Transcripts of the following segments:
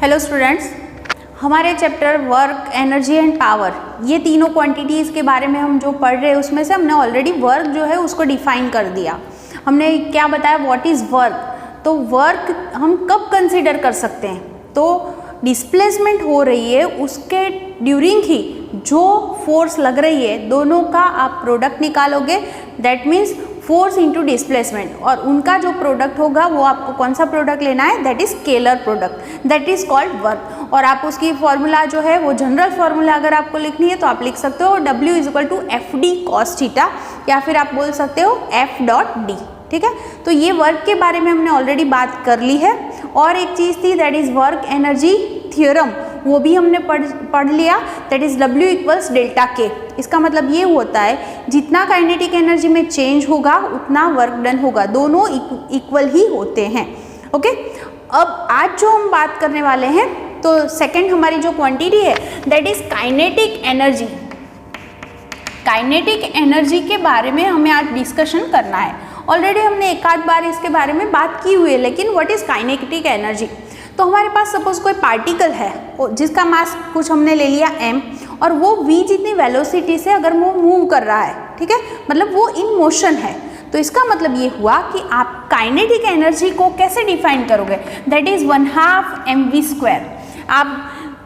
Hello students, हमारे chapter work, energy and power, ये तीनों क्वांटिटीज़ के बारे में हम जो पढ़ रहे हैं उसमें से हमने ऑलरेडी वर्क जो है उसको डिफाइन कर दिया। हमने क्या बताया, व्हाट इज़ वर्क। तो वर्क हम कब कंसिडर कर सकते हैं, तो डिस्प्लेसमेंट हो रही है उसके ड्यूरिंग ही जो फोर्स लग रही है दोनों का आप प्रोडक्ट निकालोगे, that means force into displacement, और उनका जो प्रोडक्ट होगा वो आपको कौन सा प्रोडक्ट लेना है, that is scalar product, that is called work. और आप उसकी फॉर्मूला जो है वो जनरल फॉर्मूला अगर आपको लिखनी है तो आप लिख सकते हो W = FD cos थीटा, या फिर आप बोल सकते हो F.D। ठीक है, तो ये वर्क के बारे में हमने ऑलरेडी बात कर ली है। और एक चीज़ थी that is work energy theorem, वो भी हमने पढ़ लिया, that is W = delta K। इसका मतलब ये होता है जितना काइनेटिक एनर्जी में चेंज होगा उतना वर्क डन होगा, दोनों इक्वल ही होते हैं। ओके, अब आज जो हम बात करने वाले हैं, तो सेकंड हमारी जो क्वांटिटी है that is kinetic energy. Kinetic energy के बारे में हमें आज डिस्कशन करना है। ऑलरेडी हमने एक आध बार इसके बारे में बात की हुई है, लेकिन व्हाट इज काइनेटिक एनर्जी। तो हमारे पास सपोज कोई पार्टिकल है जिसका मास कुछ हमने ले लिया m, और वो v जितनी वेलोसिटी से अगर वो मूव कर रहा है, ठीक है, मतलब वो इन मोशन है, तो इसका मतलब ये हुआ कि आप काइनेटिक एनर्जी को कैसे डिफाइन करोगे, दैट इज 1/2 mv²। आप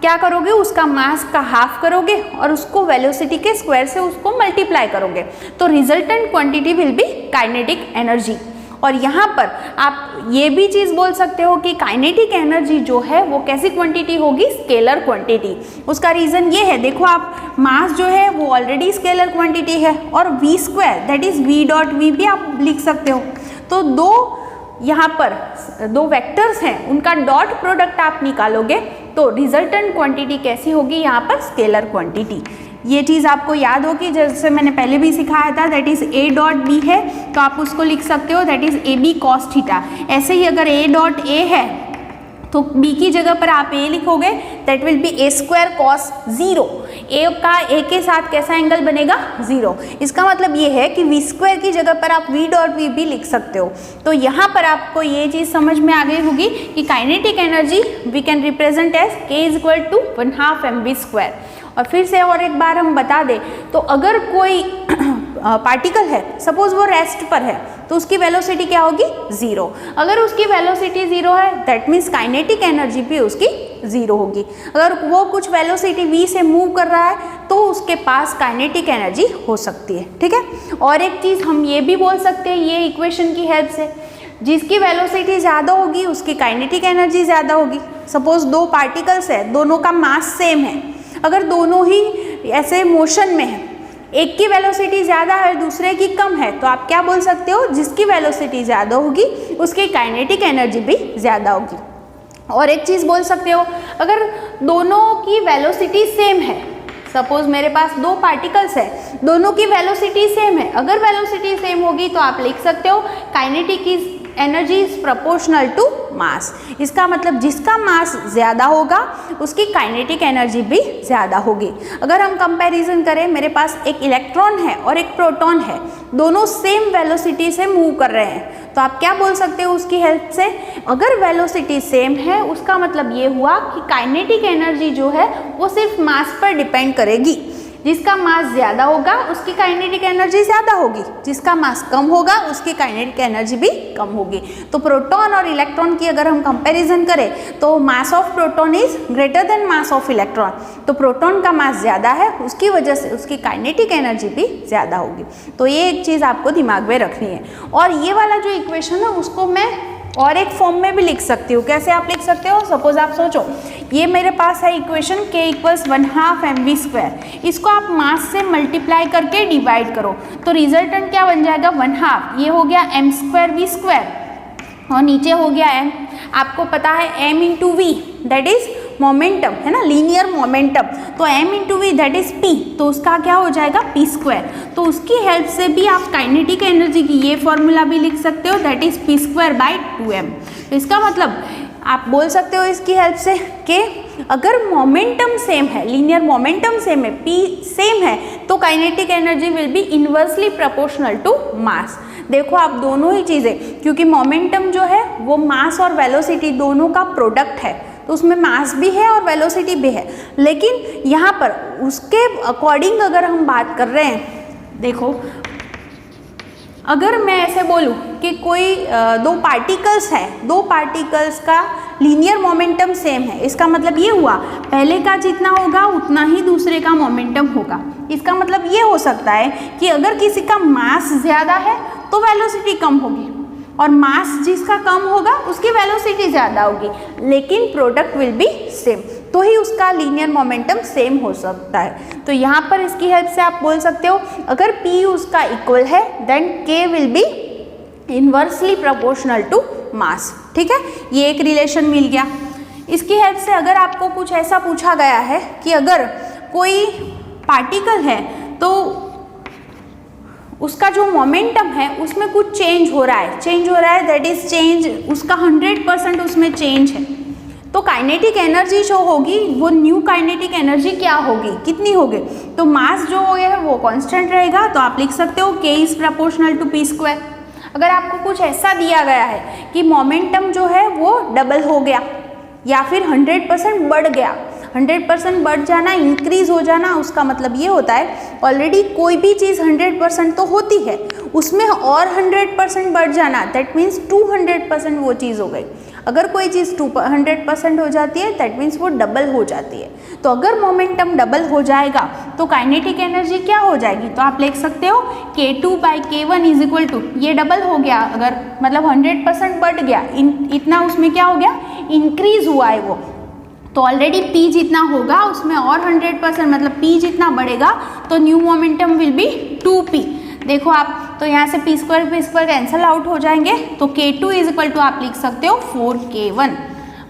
क्या करोगे, उसका मास का हाफ करोगे और उसको वेलोसिटी के स्क्वायर से उसको मल्टीप्लाई करोगे, तो resultant quantity will be kinetic energy. और यहाँ पर आप ये भी चीज़ बोल सकते हो कि काइनेटिक एनर्जी जो है वो कैसी क्वांटिटी होगी, स्केलर क्वांटिटी। उसका रीज़न ये है, देखो आप मास जो है वो ऑलरेडी स्केलर क्वांटिटी है, और v² दैट इज v.v भी आप लिख सकते हो। तो दो यहाँ पर दो वेक्टर्स हैं, उनका डॉट प्रोडक्ट आप निकालोगे तो रिजल्टेंट क्वांटिटी कैसी होगी, यहाँ पर स्केलर क्वांटिटी। ये चीज़ आपको याद होगी, जैसे मैंने पहले भी सिखाया था, दैट इज A.B है तो आप उसको लिख सकते हो that is AB cos theta. ऐसे ही अगर A.A है तो B की जगह पर आप A लिखोगे, that will be A² cos 0। A का A के साथ कैसा एंगल बनेगा, 0। इसका मतलब ये है कि V² की जगह पर आप V.V भी लिख सकते हो। तो यहाँ पर आपको ये चीज़ समझ में आ गई होगी कि kinetic energy we can represent as K = 1/2 mv²। और फिर से और एक बार हम बता दें, तो अगर कोई पार्टिकल है, सपोज वो रेस्ट पर है, तो उसकी वेलोसिटी क्या होगी, 0। अगर उसकी वेलोसिटी 0 है दैट मीन्स काइनेटिक एनर्जी भी उसकी 0 होगी। अगर वो कुछ वेलोसिटी v से मूव कर रहा है तो उसके पास काइनेटिक एनर्जी हो सकती है। ठीक है, और एक चीज़ हम ये भी बोल सकते हैं ये इक्वेशन की हेल्प से, जिसकी वेलोसिटी ज़्यादा होगी उसकी काइनेटिक एनर्जी ज़्यादा होगी। सपोज दो पार्टिकल्स है, दोनों का मास सेम है, अगर दोनों ही ऐसे मोशन में है, एक की वेलोसिटी ज़्यादा है दूसरे की कम है, तो आप क्या बोल सकते हो, जिसकी वेलोसिटी ज़्यादा होगी उसकी काइनेटिक एनर्जी भी ज़्यादा होगी। और एक चीज़ बोल सकते हो, अगर दोनों की वेलोसिटी सेम है, सपोज मेरे पास दो पार्टिकल्स है, दोनों की वेलोसिटी सेम है, अगर वेलोसिटी सेम होगी तो आप लिख सकते हो kinetic energy is proportional to mass. इसका मतलब जिसका मास ज़्यादा होगा उसकी काइनेटिक एनर्जी भी ज़्यादा होगी। अगर हम कंपैरिजन करें, मेरे पास एक इलेक्ट्रॉन है और एक प्रोटॉन है, दोनों सेम वेलोसिटी से मूव कर रहे हैं, तो आप क्या बोल सकते हो उसकी हेल्प से, अगर वेलोसिटी सेम है उसका मतलब ये हुआ कि काइनेटिक एनर्जी जो है वो सिर्फ मास पर डिपेंड करेगी। जिसका मास ज़्यादा होगा उसकी काइनेटिक एनर्जी ज़्यादा होगी, जिसका मास कम होगा उसकी काइनेटिक एनर्जी भी कम होगी। तो प्रोटॉन और इलेक्ट्रॉन की अगर हम कंपैरिजन करें तो mass of proton is greater then mass of electron, तो प्रोटॉन का मास ज़्यादा है, उसकी वजह से उसकी काइनेटिक एनर्जी भी ज़्यादा होगी। तो ये एक चीज़ आपको दिमाग में रखनी है। और ये वाला जो इक्वेशन है उसको मैं और एक फॉर्म में भी लिख सकती हूँ। कैसे आप लिख सकते हो, सपोज आप सोचो ये मेरे पास है इक्वेशन K = 1/2 mv², इसको आप मास से मल्टीप्लाई करके डिवाइड करो तो रिजल्टेंट क्या बन जाएगा, 1/2, ये हो गया m²v², और नीचे हो गया m, आपको पता है m × v that is momentum है ना, लीनियर मोमेंटम, तो m × v that is p, तो उसका क्या हो जाएगा p²। तो उसकी हेल्प से भी आप काइनेटिक एनर्जी की ये फॉर्मूला भी लिख सकते हो, दैट इज p²/2m। तो इसका मतलब आप बोल सकते हो इसकी हेल्प से कि अगर मोमेंटम सेम है, लीनियर मोमेंटम सेम है, p सेम है, तो kinetic energy will be inversely proportional to mass. देखो आप दोनों ही चीज़ें, क्योंकि मोमेंटम जो है वो मास और वेलोसिटी दोनों का प्रोडक्ट है, तो उसमें मास भी है और वेलोसिटी भी है, लेकिन यहाँ पर उसके अकॉर्डिंग अगर हम बात कर रहे हैं, देखो अगर मैं ऐसे बोलूँ कि कोई दो पार्टिकल्स है, दो पार्टिकल्स का लीनियर मोमेंटम सेम है, इसका मतलब ये हुआ पहले का जितना होगा उतना ही दूसरे का मोमेंटम होगा। इसका मतलब ये हो सकता है कि अगर किसी का मास ज़्यादा है तो वेलोसिटी कम होगी, और मास जिसका कम होगा उसकी वेलोसिटी ज़्यादा होगी, लेकिन प्रोडक्ट विल बी सेम, तो ही उसका लीनियर मोमेंटम सेम हो सकता है। तो यहाँ पर इसकी हेल्प से आप बोल सकते हो अगर P उसका इक्वल है then K will be inversely proportional to mass. ठीक है, ये एक रिलेशन मिल गया। इसकी हेल्प से अगर आपको कुछ ऐसा पूछा गया है कि अगर कोई पार्टिकल है तो उसका जो मोमेंटम है उसमें कुछ चेंज हो रहा है, दैट इज चेंज, उसका 100% उसमें चेंज है, तो काइनेटिक एनर्जी जो होगी वो न्यू काइनेटिक एनर्जी क्या होगी, कितनी होगी, तो मास जो है वो कांस्टेंट रहेगा, तो आप लिख सकते हो K is proportional to P square. अगर आपको कुछ ऐसा दिया गया है कि मोमेंटम जो है वो डबल हो गया या फिर 100% बढ़ गया, 100% बढ़ जाना, इंक्रीज हो जाना, उसका मतलब ये होता है ऑलरेडी कोई भी चीज़ 100% तो होती है, उसमें और 100% बढ़ जाना, दैट मीन्स 200% वो चीज़ हो गई। अगर कोई चीज़ 100% हो जाती है दैट मीन्स वो डबल हो जाती है। तो अगर मोमेंटम डबल हो जाएगा तो काइनेटिक एनर्जी क्या हो जाएगी, तो आप लिख सकते हो K2/K1 इज इक्वल टू, ये डबल हो गया, अगर मतलब 100% बढ़ गया, इतना उसमें क्या हो गया, इंक्रीज हुआ है वो, तो ऑलरेडी P जितना होगा उसमें और 100% मतलब P जितना बढ़ेगा तो new momentum will be 2P। देखो आप, तो यहाँ से P स्क्वायर कैंसल आउट हो जाएंगे, तो K2 इज इक्वल टू आप लिख सकते हो 4K1।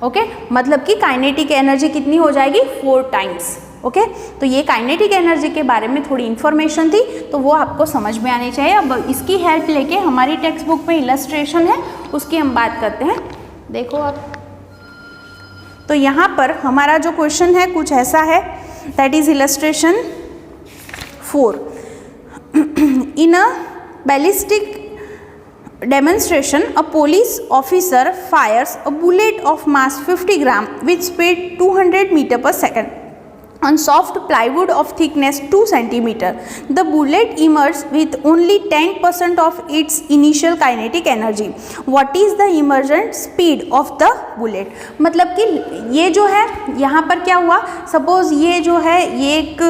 ओके, मतलब कि काइनेटिक एनर्जी कितनी हो जाएगी, 4 टाइम्स। ओके, तो ये काइनेटिक एनर्जी के बारे में थोड़ी इन्फॉर्मेशन थी, तो वो आपको समझ में आनी चाहिए। अब इसकी हेल्प लेके हमारी टेक्स्ट बुक में इलस्ट्रेशन है उसकी हम बात करते हैं। देखो आप, तो यहाँ पर हमारा जो क्वेश्चन है कुछ ऐसा है, that is illustration 4। In a ballistic demonstration, a police officer fires a bullet of mass 50 gram with speed 200 meter per second on soft plywood of thickness 2 centimeter. The bullet emerges with only 10% of its initial kinetic energy. What is the emergent speed of the bullet? मतलब कि ये जो है यहाँ पर क्या हुआ, suppose ये जो है ये एक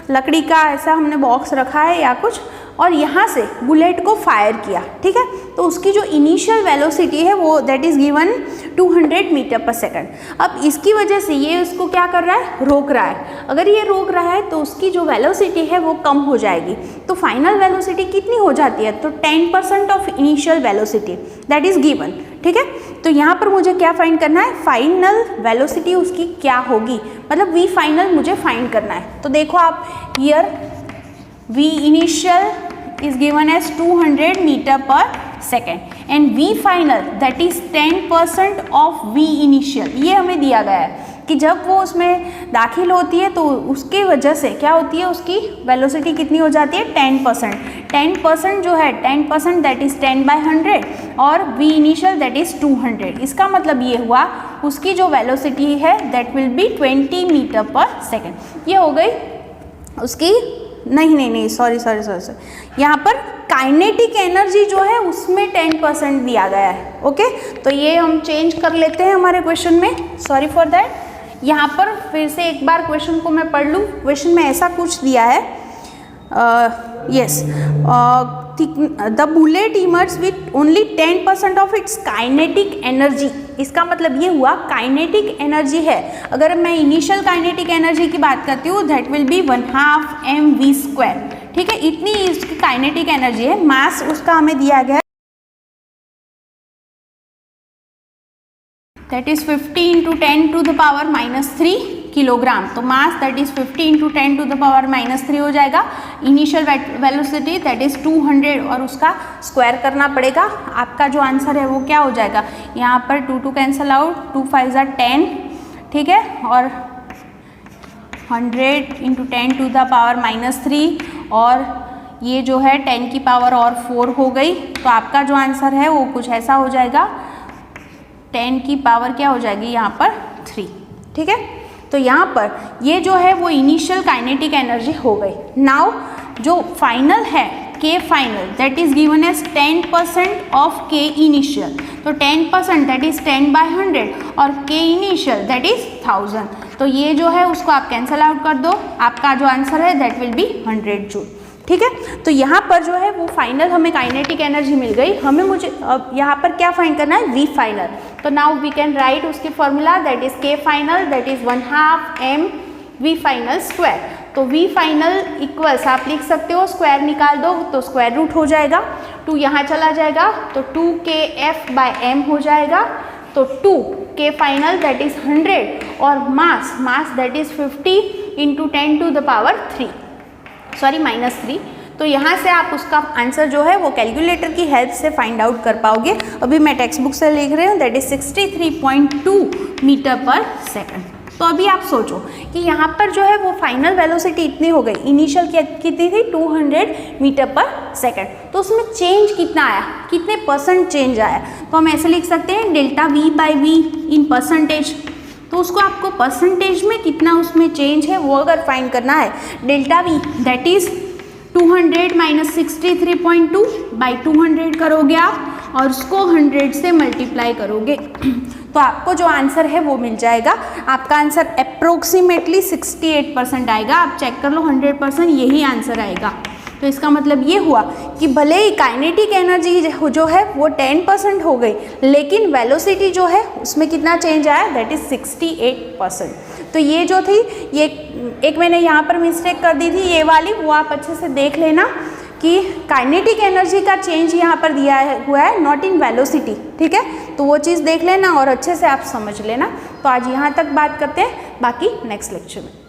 लकड़ी का ऐसा हमने बॉक्स रखा है या कुछ, और यहाँ से बुलेट को फायर किया, ठीक है, तो उसकी जो इनिशियल वेलोसिटी है वो दैट इज़ गिवन 200 मीटर पर सेकंड। अब इसकी वजह से ये उसको क्या कर रहा है, रोक रहा है। अगर ये रोक रहा है तो उसकी जो वेलोसिटी है वो कम हो जाएगी, तो फाइनल वेलोसिटी कितनी हो जाती है, तो 10% of initial velocity that is given. ठीक है, तो यहाँ पर मुझे क्या फाइंड करना है, फाइनल वेलोसिटी उसकी क्या होगी, मतलब वी फाइनल मुझे फाइंड करना है। तो देखो आप, here we initial is given as 200 meter per second and V final that is 10% of V initial। ये हमें दिया गया है कि जब वो उसमें दाखिल होती है तो उसकी वजह से क्या होती है, उसकी वेलोसिटी कितनी हो जाती है, 10%। 10% जो है 10% दैट इज़ 10/100 और V इनिशियल दैट इज़ 200। इसका मतलब ये हुआ उसकी जो वेलोसिटी है दैट विल बी 20 मीटर पर सेकेंड। ये हो गई उसकी, नहीं सॉरी, यहाँ पर काइनेटिक एनर्जी जो है उसमें 10% दिया गया है। ओके, तो ये हम चेंज कर लेते हैं हमारे क्वेश्चन में, सॉरी फॉर दैट। यहाँ पर फिर से एक बार क्वेश्चन को मैं पढ़ लूँ। क्वेश्चन में ऐसा कुछ दिया है, yes, the bullet emerge with only 10% of its kinetic energy. इसका मतलब ये हुआ काइनेटिक एनर्जी है, अगर मैं इनिशियल काइनेटिक एनर्जी की बात करती हूँ दैट विल बी 1/2 mv²। ठीक है, इतनी इसकी काइनेटिक एनर्जी है। मास उसका हमें दिया गया है दैट इज 50 × 10⁻³ किलोग्राम, तो मास दैट इज 50 × 10⁻³ हो जाएगा। इनिशियल वेलोसिटी दैट इज 200 और उसका स्क्वायर करना पड़ेगा। आपका जो आंसर है वो क्या हो जाएगा, यहाँ पर 2 कैंसल आउट, 2 5 = 10, ठीक है, और 100 × 10⁻³ और ये जो है 10 की पावर और 4 हो गई, तो आपका जो आंसर है वो कुछ ऐसा हो जाएगा, 10 की पावर क्या हो जाएगी यहाँ पर 3। ठीक है। तो यहाँ पर ये जो है वो इनिशियल काइनेटिक एनर्जी हो गई। नाउ जो फाइनल है K final that is given as 10% of K initial, तो 10% दैट इज 10/100 और K इनिशियल दैट इज 1000, तो ये जो है उसको आप कैंसल आउट कर दो, आपका जो आंसर है दैट विल बी 100 जूल। ठीक है, तो यहाँ पर जो है वो फाइनल हमें काइनेटिक एनर्जी मिल गई। हमें मुझे अब यहाँ पर क्या फाइंड करना है, V फाइनल। तो नाउ वी कैन राइट उसकी formula that is K final that is 1/2 m V final square. तो V फाइनल इक्वल्स आप लिख सकते हो, स्क्वायर निकाल दो तो स्क्वायर रूट हो जाएगा, 2 यहाँ चला जाएगा तो 2kF/m हो जाएगा। तो 2k फाइनल दैट इज 100 और मास दैट इज 50 × 10⁻³ सॉरी -3। तो यहाँ से आप उसका आंसर जो है वो कैलकुलेटर की हेल्प से फाइंड आउट कर पाओगे। अभी मैं टेक्स्ट बुक से लिख रही हूँ दैट इज 63.2 मीटर/सेकंड। तो अभी आप सोचो कि यहाँ पर जो है वो फाइनल वेलोसिटी इतनी हो गई, इनिशियल कितनी थी 200 मीटर/सेकंड, तो उसमें चेंज कितना आया, कितने परसेंट चेंज आया। तो हम ऐसे लिख सकते हैं ΔV/V इन परसेंटेज, तो उसको आपको परसेंटेज में कितना उसमें चेंज है वो अगर फाइंड करना है, ΔV दैट इज 200 - 63.2 / 200 करोगे आप और उसको 100 से मल्टीप्लाई करोगे तो आपको जो आंसर है वो मिल जाएगा। आपका आंसर अप्रोक्सीमेटली 68% आएगा। आप चेक कर लो 100% यही आंसर आएगा। तो इसका मतलब ये हुआ कि भले ही काइनेटिक एनर्जी जो है वो 10% हो गई, लेकिन वेलोसिटी जो है उसमें कितना चेंज आया, दैट इज 68%। तो ये जो थी ये एक मैंने यहाँ पर मिस्टेक कर दी थी ये वाली, वो आप अच्छे से देख लेना कि काइनेटिक एनर्जी का चेंज यहाँ पर दिया हुआ है, नॉट इन वेलोसिटी। ठीक है, तो वो चीज़ देख लेना और अच्छे से आप समझ लेना। तो आज यहाँ तक बात करते हैं, बाकी नेक्स्ट लेक्चर में।